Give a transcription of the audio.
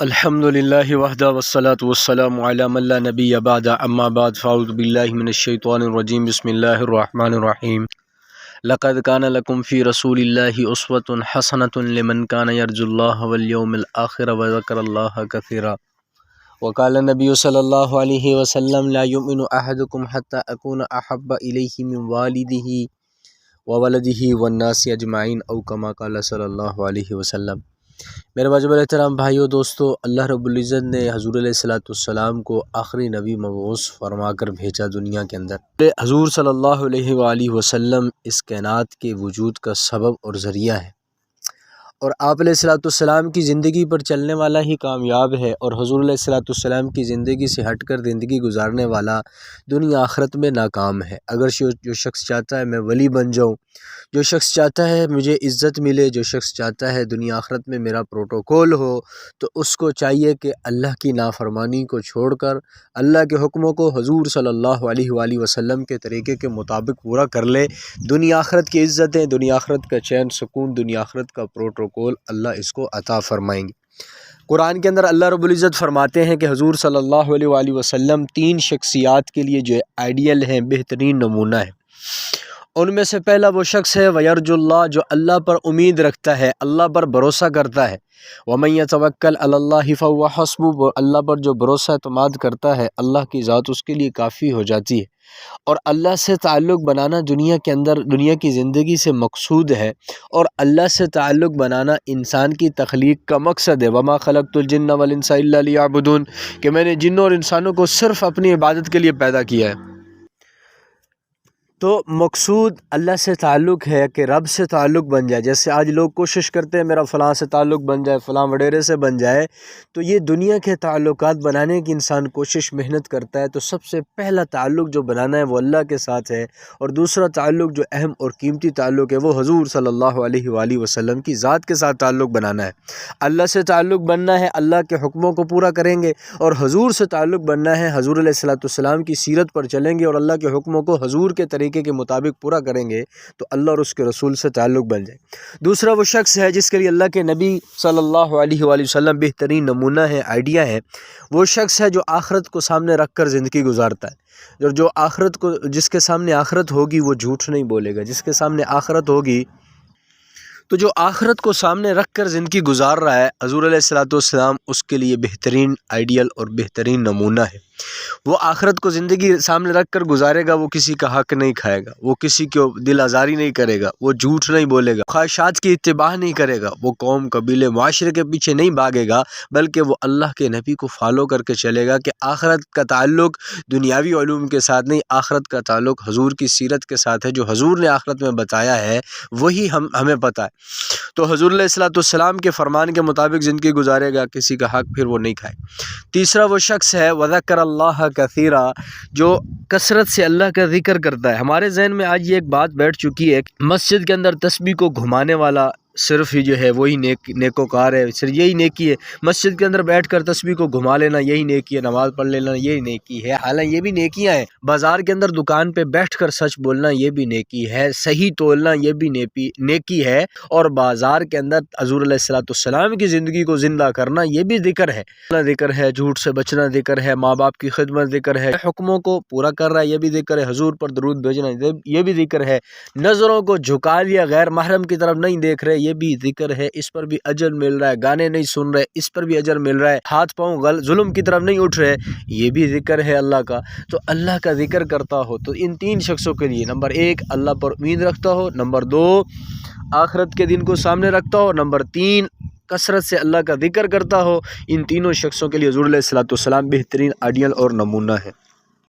الحمدللہ وحدہ والصلاة والسلام علی من لا نبی بعد اما بعد فاعوذ باللہ من الشیطان الرجیم بسم اللہ الرحمن الرحیم لقد کان لکم فی رسول اللہ اسوۃ حسنۃ لمن کان یرجو اللہ والیوم الآخر وذکر اللہ کثیرا وقال النبی صلی اللہ علیہ وسلم لا یؤمن احدکم حتی اکون احب الیہ من والدہ وولدہ والناس اجمعین او کما قال صلی اللہ علیہ وسلم۔ میرے واجب الاحترام بھائیو دوستو، اللہ رب العزت نے حضور علیہ السلام کو آخری نبی مبعوث فرما کر بھیجا دنیا کے اندر۔ حضور صلی اللہ علیہ وآلہ وسلم اس کائنات کے وجود کا سبب اور ذریعہ ہے، اور آپ علیہ السلام کی زندگی پر چلنے والا ہی کامیاب ہے، اور حضور علیہ السلام کی زندگی سے ہٹ کر زندگی گزارنے والا دنیا آخرت میں ناکام ہے۔ اگر جو شخص چاہتا ہے میں ولی بن جاؤں، جو شخص چاہتا ہے مجھے عزت ملے، جو شخص چاہتا ہے دنیا آخرت میں میرا پروٹوکول ہو، تو اس کو چاہیے کہ اللہ کی نافرمانی کو چھوڑ کر اللہ کے حکموں کو حضور صلی اللہ علیہ وآلہ وسلم کے طریقے کے مطابق پورا کر لے۔ دنیا آخرت کی عزتیں، دنیا آخرت کا چین سکون، دنیا آخرت کا پروٹوکول اللہ اس کو عطا فرمائیں گے۔ قرآن کے اندر اللہ رب العزت فرماتے ہیں کہ حضور صلی اللہ علیہ وآلہ وسلم تین شخصیات کے لیے جو آئیڈیل ہیں، بہترین نمونہ ہے۔ ان میں سے پہلا وہ شخص ہے وَيَرْجُو اللَّهَ، جو اللہ پر امید رکھتا ہے، اللہ پر بھروسہ کرتا ہے۔ وَمَن يَتَوَكَّلْ عَلَى اللَّهِ فَهُوَ حَسْبُهُ، اللہ پر جو بھروسہ اعتماد کرتا ہے اللہ کی ذات اس کے لیے کافی ہو جاتی ہے۔ اور اللہ سے تعلق بنانا دنیا کے اندر، دنیا کی زندگی سے مقصود ہے، اور اللہ سے تعلق بنانا انسان کی تخلیق کا مقصد ہے۔ وَمَا خَلَقْتُ الْجِنَّ وَالْإِنسَ إِلَّا لِيَعْبُدُونِ، کہ میں نے جنوں اور انسانوں کو صرف اپنی عبادت کے لیے پیدا کیا ہے۔ تو مقصود اللہ سے تعلق ہے کہ رب سے تعلق بن جائے۔ جیسے آج لوگ کوشش کرتے ہیں میرا فلاں سے تعلق بن جائے، فلاں وڈیرے سے بن جائے، تو یہ دنیا کے تعلقات بنانے کی انسان کوشش محنت کرتا ہے، تو سب سے پہلا تعلق جو بنانا ہے وہ اللہ کے ساتھ ہے، اور دوسرا تعلق جو اہم اور قیمتی تعلق ہے وہ حضور صلی اللہ علیہ وآلہ وسلم کی ذات کے ساتھ تعلق بنانا ہے۔ اللہ سے تعلق بننا ہے، اللہ کے حکموں کو پورا کریں گے، اور حضور سے تعلق بننا ہے، حضور علیہ السلام کی سیرت پر چلیں گے اور اللہ کے حکموں کو حضور کے طریقے کے مطابق پورا کریں گے، تو اللہ اور اس کے رسول سے تعلق بن جائے۔ دوسرا وہ شخص ہے جس کے لیے اللہ کے نبی صلی اللہ علیہ وآلہ وسلم بہترین نمونہ ہے، آئیڈیا ہے۔ وہ شخص ہے جو آخرت کو سامنے رکھ کر زندگی گزارتا ہے، اور جو آخرت کو، جس کے سامنے آخرت ہوگی وہ جھوٹ نہیں بولے گا، جس کے سامنے آخرت ہوگی تو جو آخرت کو سامنے رکھ کر زندگی گزار رہا ہے، حضور علیہ السلام اس کے لیے بہترین آئیڈیل اور بہترین نمونہ ہے۔ وہ آخرت کو زندگی سامنے رکھ کر گزارے گا، وہ کسی کا حق نہیں کھائے گا، وہ کسی کو دل آزاری نہیں کرے گا، وہ جھوٹ نہیں بولے گا، خواہشات کی اتباع نہیں کرے گا، وہ قوم، قبیلے، معاشرے کے پیچھے نہیں بھاگے گا، بلکہ وہ اللہ کے نبی کو فالو کر کے چلے گا کہ آخرت کا تعلق دنیاوی علوم کے ساتھ نہیں، آخرت کا تعلق حضور کی سیرت کے ساتھ ہے۔ جو حضور نے آخرت میں بتایا ہے وہی ہمیں پتہ ہے، تو حضور علیہ السلام کے فرمان کے مطابق زندگی گزارے گا، کسی کا حق پھر وہ نہیں کھائے۔ تیسرا وہ شخص ہے وذکر اللہ کثیرا، جو کثرت سے اللہ کا ذکر کرتا ہے۔ ہمارے ذہن میں آج یہ ایک بات بیٹھ چکی ہے، مسجد کے اندر تسبیح کو گھمانے والا صرف ہی جو ہے وہی نیکوکار ہے، صرف یہی نیکی ہے۔ مسجد کے اندر بیٹھ کر تسبیح کو گھما لینا یہی نیکی ہے، نماز پڑھ لینا یہی نیکی ہے۔ حالانکہ یہ بھی نیکیاں ہیں، بازار کے اندر دکان پہ بیٹھ کر سچ بولنا یہ بھی نیکی ہے، صحیح تولنا یہ بھی نیکی ہے، اور بازار کے اندر حضور علیہ السلام کی زندگی کو زندہ کرنا یہ بھی ذکر ہے۔ ذکر ہے، جھوٹ سے بچنا ذکر ہے، ماں باپ کی خدمت ذکر ہے، حکموں کو پورا کر رہا ہے یہ بھی ذکر ہے، حضور پر درود بھیجنا یہ بھی ذکر ہے، نظروں کو جھکا لیا غیر محرم کی طرف نہیں دیکھ رہے یہ بھی ذکر ہے، اس پر بھی اجر مل رہا ہے، گانے نہیں سن رہے اس پر بھی اجر مل رہا ہے، ہاتھ پاؤں ظلم کی طرف نہیں اٹھ رہے یہ بھی ذکر ہے اللہ کا۔ تو اللہ کا ذکر کرتا ہو تو ان تین شخصوں کے لیے، نمبر 1 اللہ پر امید رکھتا ہو، نمبر 2 آخرت کے دن کو سامنے رکھتا ہو، نمبر 3 کثرت سے اللہ کا ذکر کرتا ہو، ان تینوں شخصوں کے لیے حضور علیہ السلام بہترین آئیڈیل اور نمونہ ہے۔